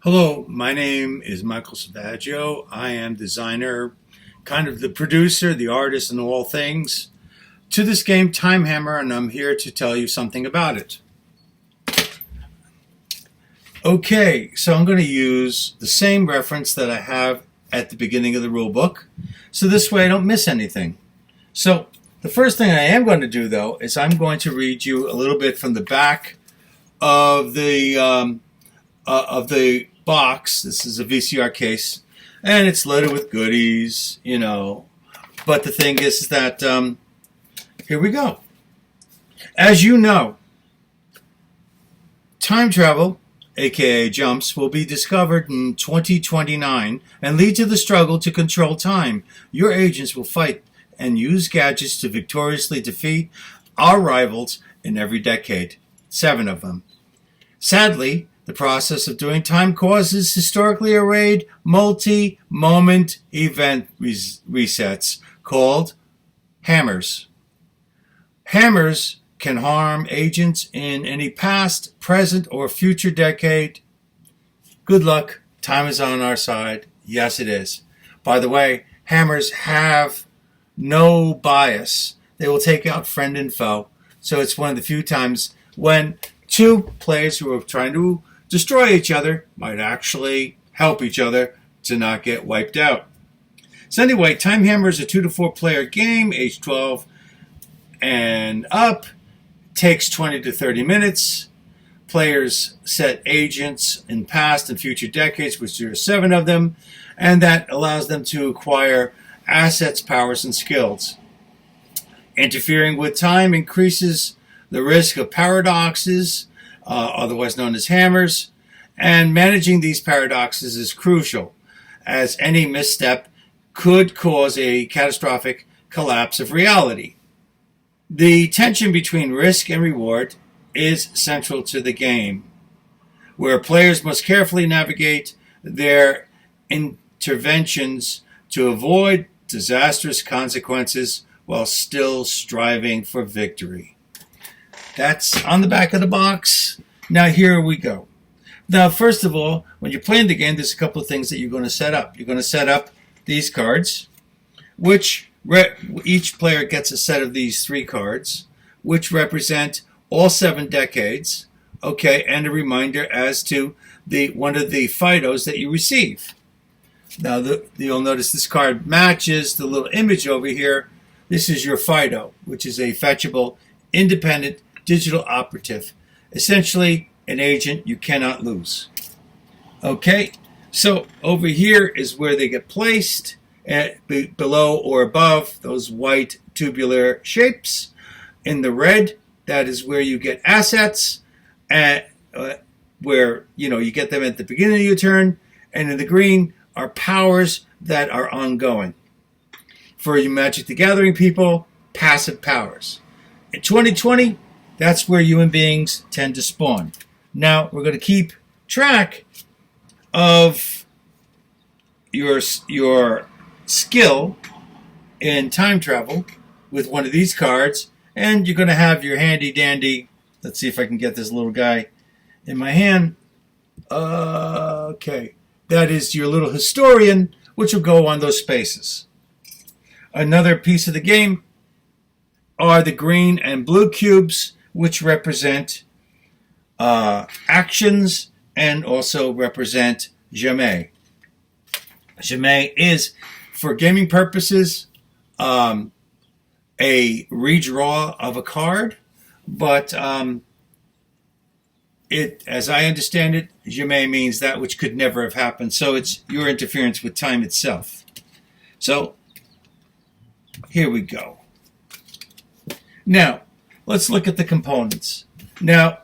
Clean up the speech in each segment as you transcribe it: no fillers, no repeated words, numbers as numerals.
Hello, my name is Michael Savaggio. I am designer, kind of the producer, the artist, and all things to this game, Time Hammer, and I'm here to tell you something about it. Okay, so I'm going to use the same reference that I have at the beginning of the rule book, so this way I don't miss anything. So the first thing I am going to do, though, is I'm going to read you a little bit from the back of the box. This is a VCR case, and it's loaded with goodies, But the thing is that, here we go. As you know, time travel, aka jumps, will be discovered in 2029 and lead to the struggle to control time. Your agents will fight and use gadgets to victoriously defeat our rivals in every decade. 7 of them. Sadly, the process of doing time causes historically arrayed multi-moment event resets called hammers. Hammers can harm agents in any past, present, or future decade. Good luck. Time is on our side. Yes, it is. By the way, hammers have no bias. They will take out friend and foe. So it's one of the few times when two players who are trying to destroy each other might actually help each other to not get wiped out. So anyway, Time Hammer is a 2 to 4 player game, age 12 and up. Takes 20 to 30 minutes. Players set agents in past and future decades, which there are 7 of them, and that allows them to acquire assets, powers, and skills. Interfering with time increases the risk of paradoxes, otherwise known as hammers, and managing these paradoxes is crucial, as any misstep could cause a catastrophic collapse of reality. The tension between risk and reward is central to the game, where players must carefully navigate their interventions to avoid disastrous consequences while still striving for victory. That's on the back of the box. Now here we go. Now, first of all, when you're playing the game, there's a couple of things that you're going to set up. You're going to set up these cards, which each player gets a set of these 3 cards, which represent all 7 decades, okay, and a reminder as to one of the Fidos that you receive. Now, you'll notice this card matches the little image over here. This is your Fido, which is a fetchable, independent, digital operative. Essentially, an agent you cannot lose. Okay, so over here is where they get placed, below or above those white tubular shapes. In the red, that is where you get assets, where you get them at the beginning of your turn, and in the green are powers that are ongoing. For you Magic the Gathering people, passive powers. In 2020, that's where human beings tend to spawn. Now, we're going to keep track of your skill in time travel with one of these cards, and you're going to have your handy dandy, let's see if I can get this little guy in my hand. Okay, that is your little historian, which will go on those spaces. Another piece of the game are the green and blue cubes, which represent actions and also represent jamais. Jamais is, for gaming purposes, a redraw of a card, but as I understand it, jamais means that which could never have happened, so it's your interference with time itself. So, here we go. Now, let's look at the components. Now,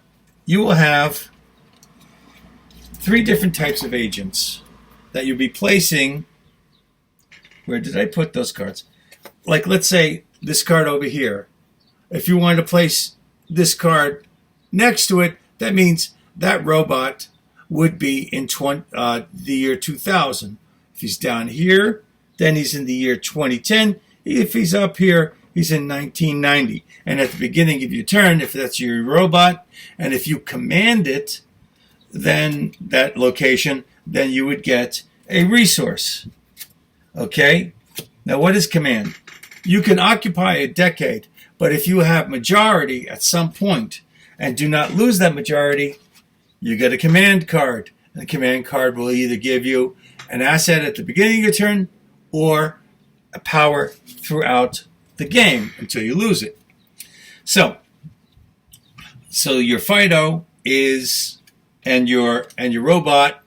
you will have 3 different types of agents that you'll be placing. Where did I put those cards? Like, let's say this card over here. If you want to place this card next to it, that means that robot would be in the year 2000. If he's down here, then he's in the year 2010. If he's up here, he's in 1990. And at the beginning of your turn, if that's your robot, and if you command it, then that location, then you would get a resource. Okay? Now, what is command? You can occupy a decade, but if you have majority at some point and do not lose that majority, you get a command card. And the command card will either give you an asset at the beginning of your turn or a power throughout the game until you lose it. So your Fido is and your robot,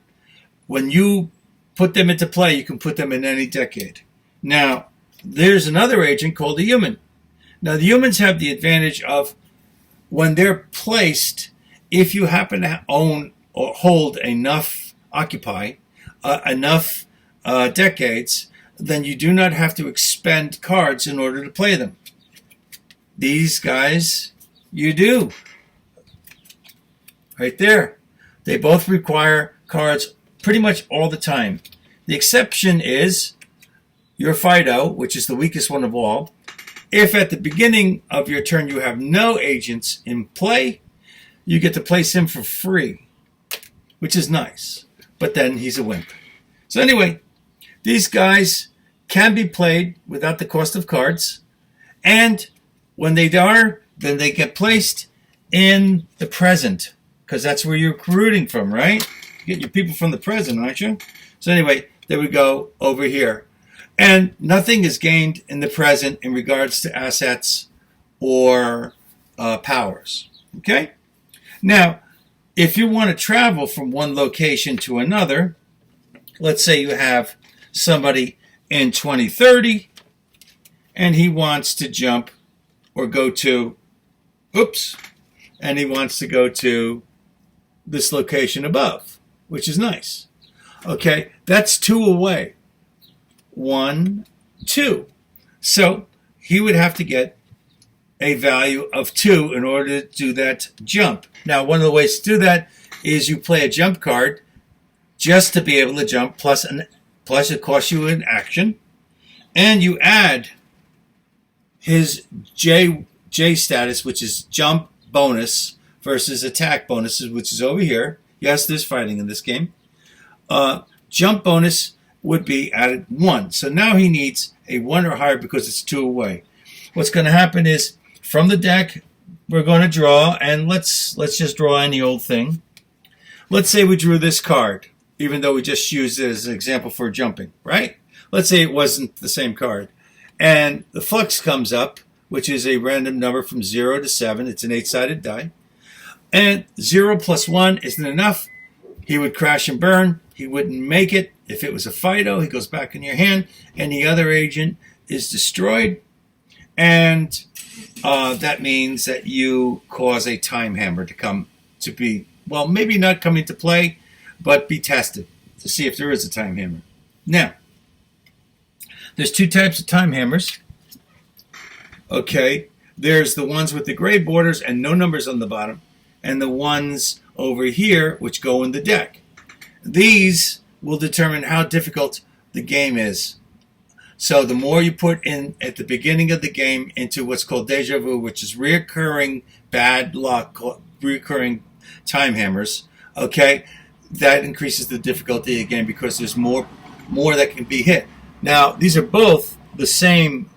when you put them into play, you can put them in any decade. Now, there's another agent called a human. Now, the humans have the advantage of when they're placed, if you happen to own or hold enough, occupy enough decades, then you do not have to expend cards in order to play them. These guys, you do. Right there. They both require cards pretty much all the time. The exception is your Fido, which is the weakest one of all. If at the beginning of your turn you have no agents in play, you get to place him for free, which is nice. But then he's a wimp. So anyway, these guys can be played without the cost of cards. And when they are, then they get placed in the present, because that's where you're recruiting from, right? You get your people from the present, aren't you? So anyway, there we go over here. And nothing is gained in the present in regards to assets or powers. Okay? Now, if you want to travel from one location to another, let's say you have somebody in 2030 and he wants to jump or go to, and he wants to go to this location above, which is nice. Okay, that's 2 away. 1, 2. So he would have to get a value of 2 in order to do that jump. Now, one of the ways to do that is you play a jump card just to be able to jump, plus it costs you an action, and you add his J status, which is jump bonus versus attack bonuses, which is over here. Yes, there's fighting in this game. Jump bonus would be added 1. So now he needs a 1 or higher because it's 2 away. What's going to happen is from the deck, we're going to draw, and let's just draw any old thing. Let's say we drew this card, even though we just used it as an example for jumping, right? Let's say it wasn't the same card. And the flux comes up, which is a random number from 0 to 7. It's an 8-sided die. And 0 plus 1 isn't enough. He would crash and burn. He wouldn't make it. If it was a Fido, he goes back in your hand, and the other agent is destroyed. And that means that you cause a time hammer to come to be, well, maybe not come into play, but be tested to see if there is a time hammer. Now, there's 2 types of time hammers. Okay, there's the ones with the gray borders and no numbers on the bottom, and the ones over here which go in the deck. These will determine how difficult the game is. So the more you put in at the beginning of the game into what's called deja vu, which is reoccurring bad luck, reoccurring time hammers, okay, that increases the difficulty of the game because there's more that can be hit. Now, these are both the same.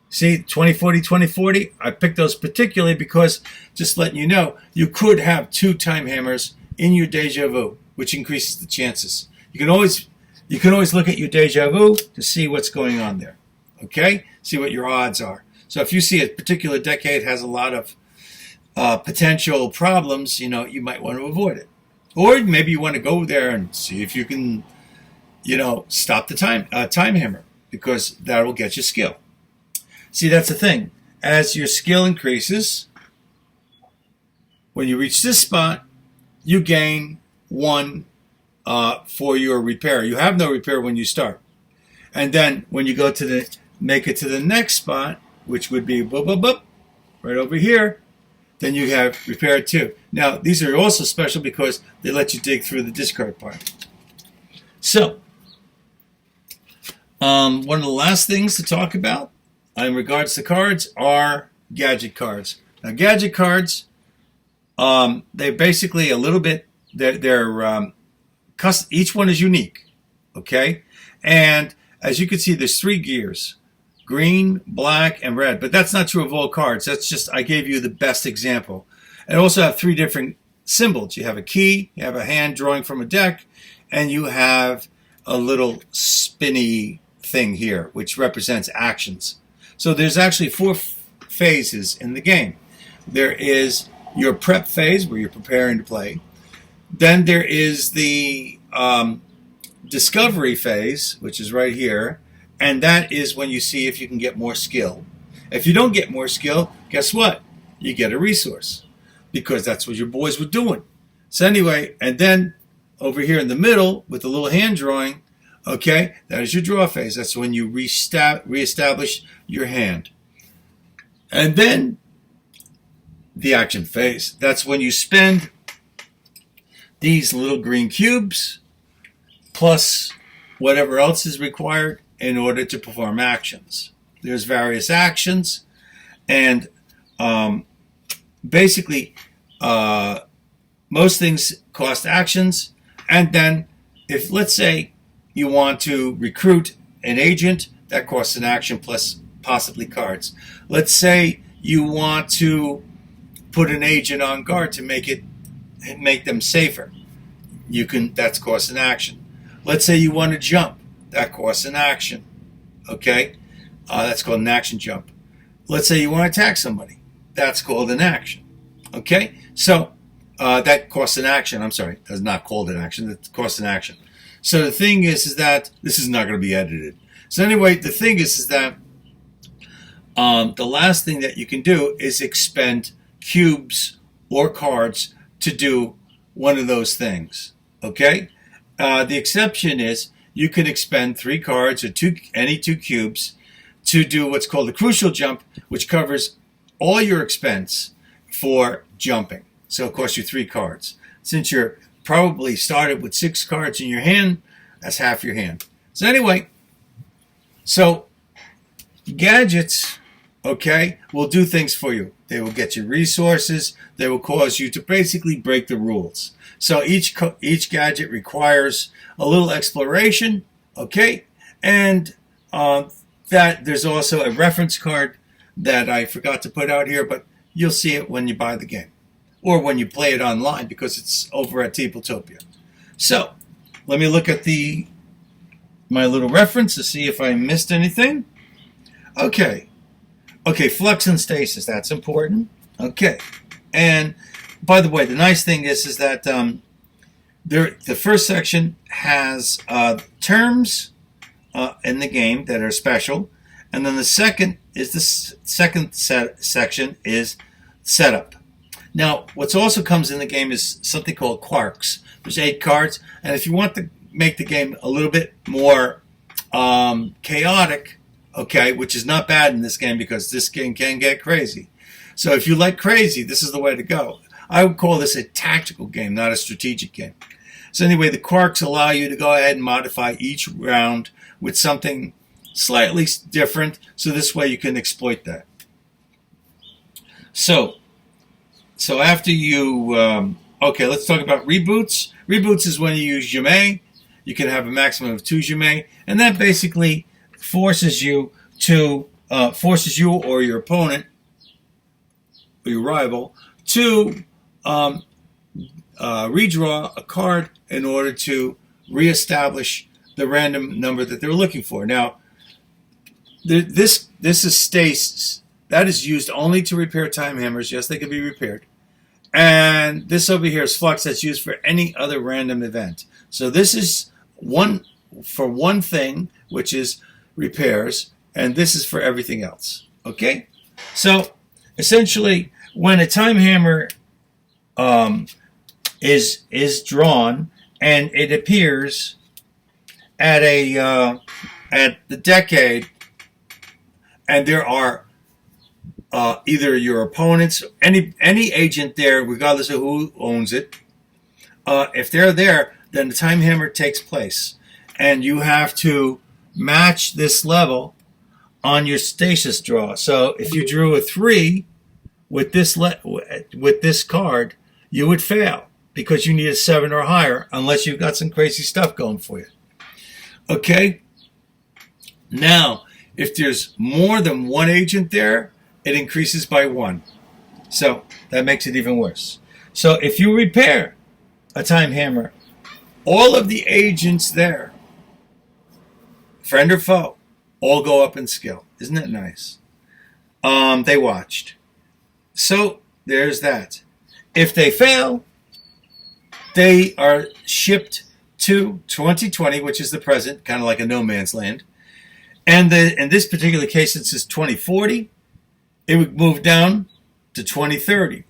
See, 2040, 2040, I picked those particularly because, just letting you know, you could have 2 time hammers in your deja vu, which increases the chances. You can always look at your deja vu to see what's going on there. Okay? See what your odds are. So if you see a particular decade has a lot of potential problems, you might want to avoid it. Or maybe you want to go there and see if you can, stop the time hammer, because that will get you skill. See, that's the thing. As your skill increases, when you reach this spot, you gain 1 for your repair. You have no repair when you start. And then when you go to make it to the next spot, which would be right over here, then you have repair 2. Now, these are also special because they let you dig through the discard pile. So, one of the last things to talk about in regards to cards are gadget cards. Now, gadget cards, they're basically a little bit they're each one is unique. Okay, and as you can see, there's 3 gears: green, black, and red. But that's not true of all cards. That's just, I gave you the best example. And also have 3 different symbols. You have a key, you have a hand drawing from a deck, and you have a little spinny thing here, which represents actions. So there's actually 4 phases in the game. There is your prep phase, where you're preparing to play. Then there is the discovery phase, which is right here. And that is when you see if you can get more skill. If you don't get more skill, guess what? You get a resource, because that's what your boys were doing. So anyway, and then over here in the middle with the little hand drawing, okay, that is your draw phase. That's when you reestablish your hand. And then the action phase. That's when you spend these little green cubes plus whatever else is required in order to perform actions. There's various actions, and basically most things cost actions. And then if, let's say, you want to recruit an agent, that costs an action plus possibly cards. Let's say you want to put an agent on guard to make them safer. That costs an action. Let's say you want to jump, that costs an action. Okay, that's called an action jump. Let's say you want to attack somebody, that's called an action. Okay, so that costs an action. I'm sorry, that's not called an action. That costs an action. So the thing is that this is not going to be edited. So anyway, the thing is that the last thing that you can do is expend cubes or cards to do one of those things. Okay, the exception is you can expend 3 cards or any 2 cubes to do what's called the crucial jump, which covers all your expense for jumping. So it costs you 3 cards. Since you're probably started with 6 cards in your hand, that's half your hand. So anyway, so gadgets, okay, will do things for you. They will get you resources. They will cause you to basically break the rules. So each gadget requires a little exploration, okay? And that there's also a reference card that I forgot to put out here, but you'll see it when you buy the game or when you play it online, because it's over at Tabletopia. So let me look at my little reference to see if I missed anything. Okay, flux and stasis, that's important. Okay, and by the way, the nice thing is that the first section has terms in the game that are special, and then the second section is setup. Now, what's also comes in the game is something called quarks. There's 8 cards, and if you want to make the game a little bit more chaotic, okay, which is not bad in this game because this game can get crazy. So if you like crazy, this is the way to go. I would call this a tactical game, not a strategic game. So anyway, the quarks allow you to go ahead and modify each round with something slightly different, so this way you can exploit that. So after you, okay, let's talk about reboots. Reboots is when you use Jumei. You can have a maximum of 2 Jumei, and that basically forces you or your opponent or your rival to redraw a card in order to reestablish the random number that they're looking for. Now, this is stasis. That is used only to repair time hammers. Yes, they can be repaired. And this over here is flux, that's used for any other random event. So this is one thing, which is repairs, and this is for everything else. Okay? So essentially, when a time hammer is drawn and it appears at the decade, and there are either your opponents, any agent there, regardless of who owns it, if they're there, then the time hammer takes place, and you have to match this level on your stasis draw. So if you drew a 3 with this card, you would fail. because you need a 7 or higher, unless you've got some crazy stuff going for you. Okay? Now, if there's more than one agent there, it increases by 1. So that makes it even worse. So if you repair a time hammer, all of the agents there, friend or foe, all go up in skill. Isn't that nice? They watched. So there's that. If they fail, they are shipped to 2020, which is the present, kind of like a no man's land. And in this particular case, since it's 2040, it would move down to 2030.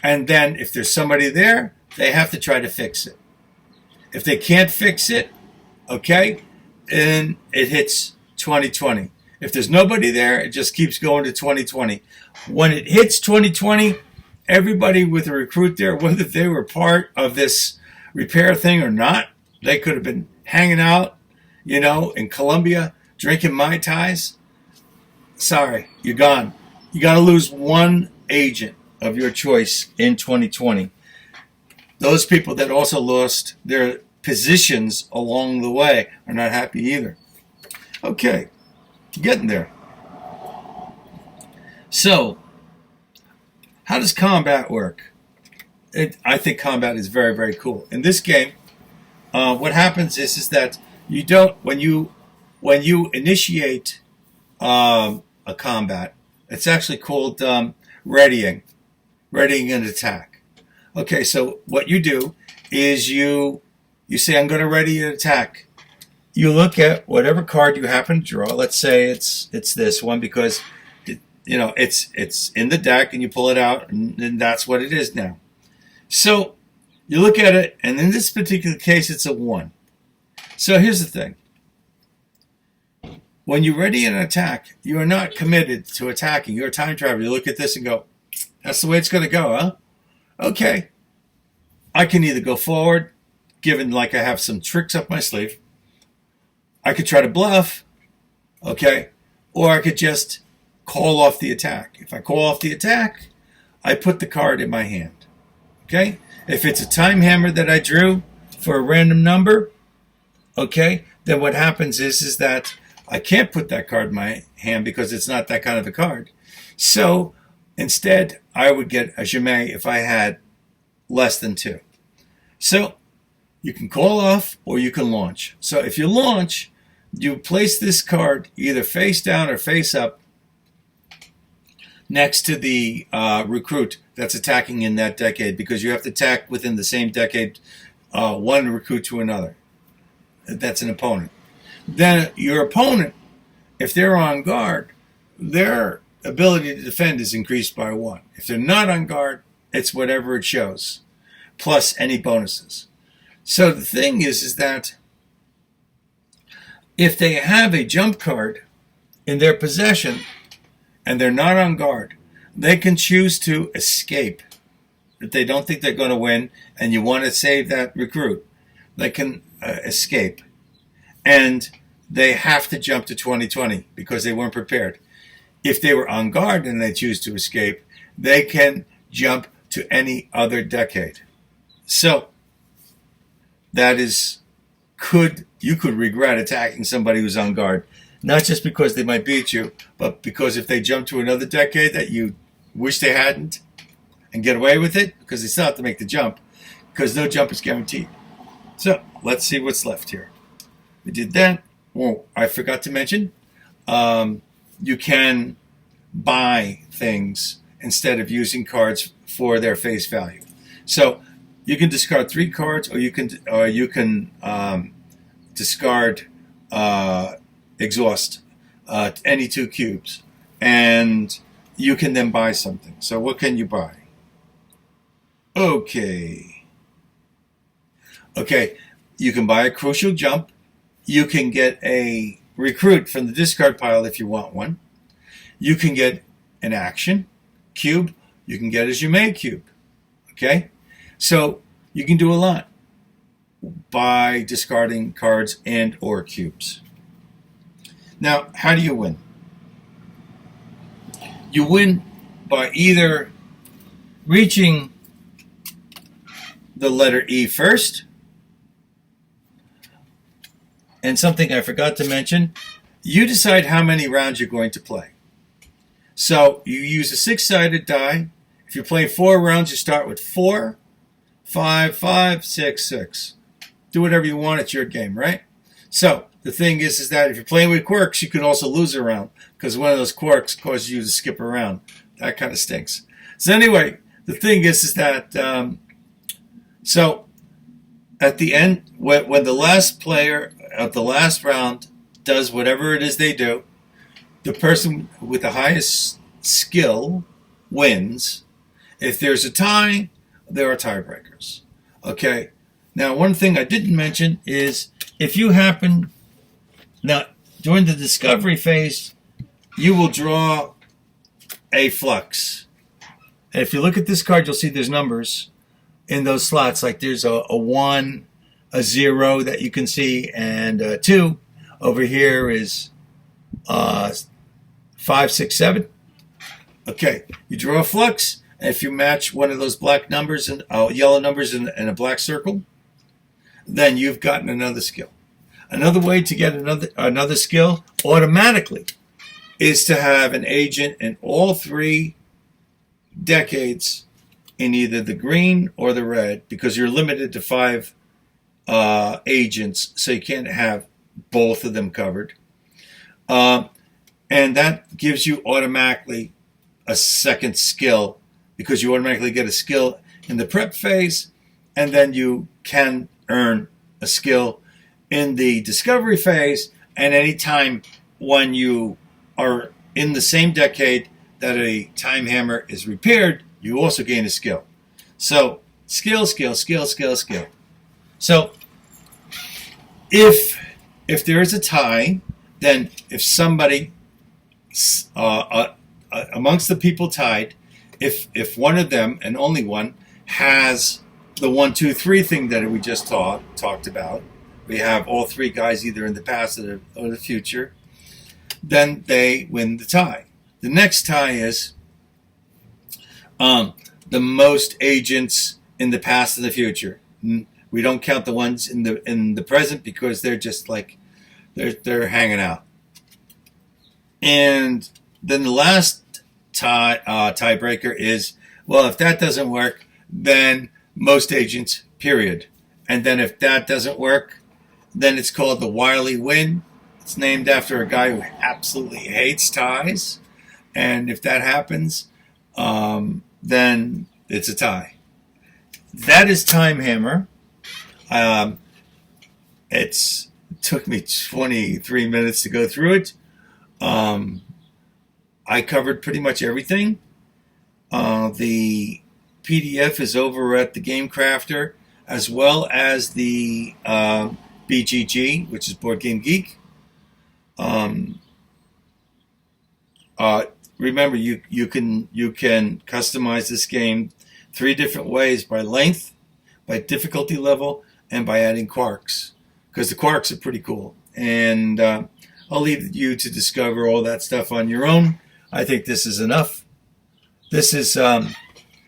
And then if there's somebody there, they have to try to fix it. If they can't fix it, okay, then it hits 2020. If there's nobody there, it just keeps going to 2020. When it hits 2020, everybody with a recruit there, whether they were part of this repair thing or not, they could have been hanging out, in Colombia, drinking Mai Tais. Sorry, you're gone. You got to lose one agent of your choice in 2020. Those people that also lost their positions along the way are not happy either. Okay, getting there. So, how does combat work? I think combat is very, very cool. In this game, what happens is that you don't when you initiate a combat, it's actually called readying an attack. Okay, so what you do is you say, I'm going to ready an attack. You look at whatever card you happen to draw. Let's say it's this one because it's in the deck, and you pull it out, and that's what it is now. So you look at it, and in this particular case, it's a 1. So here's the thing. When you ready an attack, you are not committed to attacking. You're a time traveler. You look at this and go, that's the way it's going to go, huh? Okay. I can either go forward, given like I have some tricks up my sleeve. I could try to bluff, okay? Or I could just call off the attack. If I call off the attack, I put the card in my hand, okay? If it's a time hammer that I drew for a random number, okay, then what happens is that I can't put that card in my hand because it's not that kind of a card. So instead, I would get a jamais if I had less than 2. So you can call off or you can launch. So if you launch, you place this card either face down or face up next to the recruit that's attacking in that decade, because you have to attack within the same decade, one recruit to another. That's an opponent. Then your opponent, if they're on guard, their ability to defend is increased by 1. If they're not on guard, it's whatever it shows, plus any bonuses. So the thing is that if they have a jump card in their possession and they're not on guard, they can choose to escape. If they don't think they're going to win and you want to save that recruit, they can escape. And they have to jump to 2020 because they weren't prepared. If they were on guard and they choose to escape, they can jump to any other decade. So that is, you could regret attacking somebody who's on guard, not just because they might beat you, but because if they jump to another decade that you wish they hadn't and get away with it, because they still have to make the jump, because no jump is guaranteed. So let's see what's left here. We did that. Oh, I forgot to mention, you can buy things instead of using cards for their face value. So you can discard 3 cards, or you can discard exhaust any 2 cubes, and you can then buy something. So what can you buy? Okay, you can buy a crucial jump. You can get a recruit from the discard pile if you want one. You can get an action cube. You can get a jamais cube. Okay? So you can do a lot by discarding cards and or cubes. Now, how do you win? You win by either reaching the letter E first. And something I forgot to mention, you decide how many rounds you're going to play. So you use a 6-sided die. If you're playing 4 rounds, you start with 4, 5, 5, 6, 6. Do whatever you want. It's your game, right? So the thing is that if you're playing with quirks, you can also lose a round because one of those quirks causes you to skip a round. That kind of stinks. So anyway, the thing is that so at the end, when the last player of the last round does whatever it is they do, the person with the highest skill wins. If there's a tie, there are tiebreakers. Okay. Now, one thing I didn't mention is if you happen, now, during the discovery phase, you will draw a flux. And if you look at this card, you'll see there's numbers in those slots. Like there's a 1, a 0 that you can see, and a 2. Over here is 5, 6, 7. Okay, you draw a flux, and if you match one of those black numbers and yellow numbers in a black circle, then you've gotten another skill. Another way to get another skill automatically is to have an agent in all 3 decades in either the green or the red, because you're limited to 5 agents, so you can't have both of them covered. And that gives you automatically a second skill, because you automatically get a skill in the prep phase, and then you can earn a skill in the discovery phase. And anytime when you are in the same decade that a time hammer is repaired, you also gain a skill. So skill, skill, skill, skill, skill. So if there is a tie, then if somebody amongst the people tied, if one of them, and only one, has the 1, 2, 3 thing that we just talked about, we have all 3 guys either in the past or the future, then they win the tie. The next tie is the most agents in the past and the future. We don't count the ones in the present because they're just like they're hanging out. And then the last tiebreaker is, well, if that doesn't work, then most agents, period. And then if that doesn't work, then it's called the Wiley win. It's named after a guy who absolutely hates ties. And if that happens, then it's a tie. That is Time Hammer. It took me 23 minutes to go through it. I covered pretty much everything. The PDF is over at the Game Crafter, as well as the BGG, which is Board Game Geek. Remember, you can customize this game 3 different ways: by length, by difficulty level, and by adding quarks. Because the quarks are pretty cool. And I'll leave you to discover all that stuff on your own. I think this is enough. This is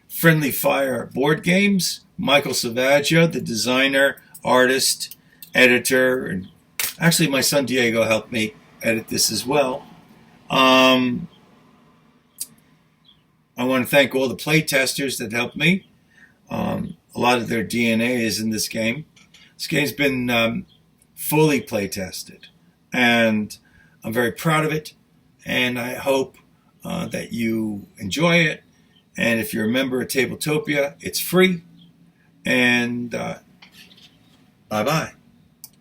Friendly Fire Board Games. Michael Savaggio, the designer, artist, editor, and actually my son Diego helped me edit this as well. I want to thank all the play testers that helped me. A lot of their DNA is in this game. This game's been fully play tested, and I'm very proud of it, and I hope that you enjoy it. And if you're a member of Tabletopia, it's free. And bye-bye.